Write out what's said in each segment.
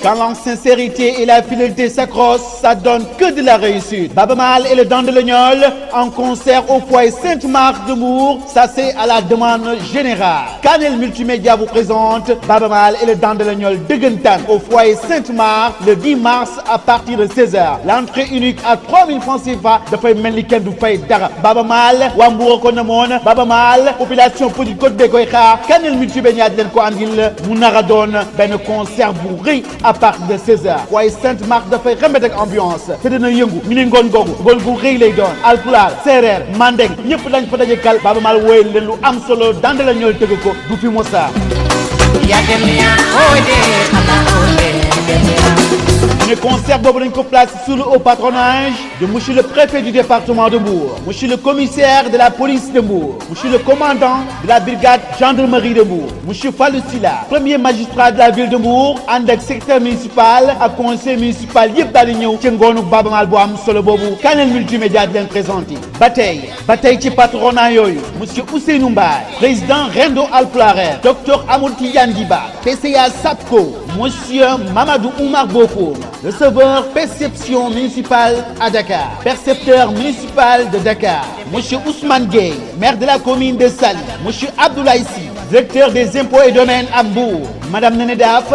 Quand la sincérité et la fidélité s'accrochent, ça donne que de la réussite. Baba Maal et le Dandelignol en concert au foyer Sainte-Marthe de Mbour, ça c'est à la demande générale. Kanel Multimédia vous présente Baba Maal et le Dandelignol dëggantaan au foyer Sainte-Marthe le 10 mars à partir de 16h. L'entrée unique à 3000 francs CFA dafay mel ni kenn du fay dara. Baba Maal waa Mbour ko namoon Baba Maal population Petite Côte de koy xaar Kanel Multimédia di leen ko andil mu nar a doon benn concert bu rëy à partir de 16h. waaye Sainte-Marthe dafay remettre ak ambiance te dina yëngu ñu ne ngoon googu ngoon gu rëy lay doon alpulaar séeréer mandeng ñëpp dañ fa daje kal Baba Maal wooy leen lu am solo Dandelignol tëgg ko du fi mosa. Le concert boobu dañ ko place sous le haut patronage de monsieur le préfet du département de Mbour, monsieur le commissaire de la police de Mbour, monsieur le commandant de la brigade gendarmerie de Mbour, monsieur Fallou Silla, premier magistrat de la ville de Mbour, ànd ak secrétaire municipal ak conseil municipal yëpp daal di ñëw ci ngoonu Baba Maal bu am solo boobu Kanel Multimédia di leen présenté. ba tey ci patronat yooyu monsieur Ousseynou Mbaye, président Rendo Alpulaar, docteur Amadou Tidiane Diba, PCA SAPCO, monsieur Mamadou Oumar Bokoum, receveur perception municipale à Dakar, percepteur municipal de Dakar, monsieur Ousmane Gueye, maire de la commune de Saly, monsieur Abdoulaye Sy, directeur des impôts et domaines à Mbour, madame Néné Daf,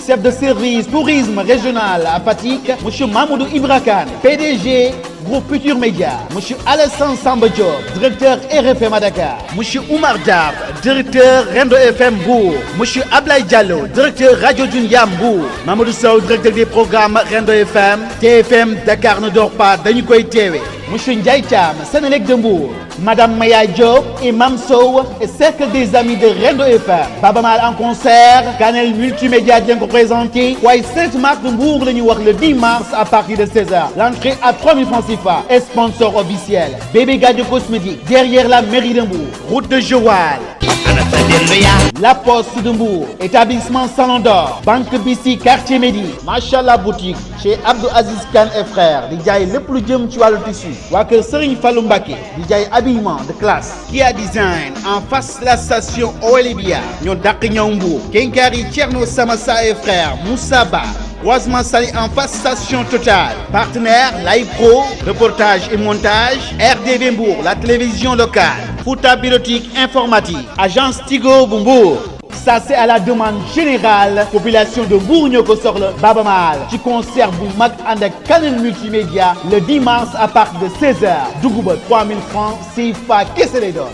chef de service tourisme régional à Fatick, monsieur Mamoudou Ibra Kane, PDG Groupe Futur Média, monsieur Alassane Samba Diop, directeur RFM à Dakar, monsieur Oumar Dab, directeur Rendo FM Mbour, monsieur Ablaye Diallo, directeur Radio Dunia Mbour, Mamadou Sow, directeur des programmes Rendo FM, TFM Dakar ne dort pas dañu koy teewe, monsieur Ndiaye Thiam, Sénélec de Mbour, madame Maya Diop et Mam Sow et cercle des amis de Rendo FM. Baba Maal en concert, Kanel Multimédia di leen ko présenté, waaye Sainte-Marthe de Mbour la ñuy wax le 10 mars à partir de 16h. L'entrée à 3000 francs CFA. Et sponsor officiel Bébé Gadio Cosmétique derrière la mairie de Mbour, route de Joal. La Poste de Mbour, établissement Salon d'Or, Banque Bissi quartier Medi, Machallah boutique chez Abdou Aziz Kane et frères di jaay lépp lu jëm ci wàllu tissu. waa kër Serigne Fallou Mbacké di jaay habillement de classe. Kia Design en face la station Owelibia ñoo dàq ñëw Mbour. Kenkari Thierno Samassa et frères Moussa Ba. Croisement Saly en face station Total. Partenaire Laipro, reportage et montage. RDV Mbour, la télévision locale. Fouta Bureautique informatique. Agence Tigo bu Mbour. Ça c'est à la demande générale population de Mbour ñoo ko soxla Baba Maal ci concert bu mag ànd ak Kanel Multimédia le 10 mars à partir de 16h. dugg ba 3000 francs CFA kese lay doon.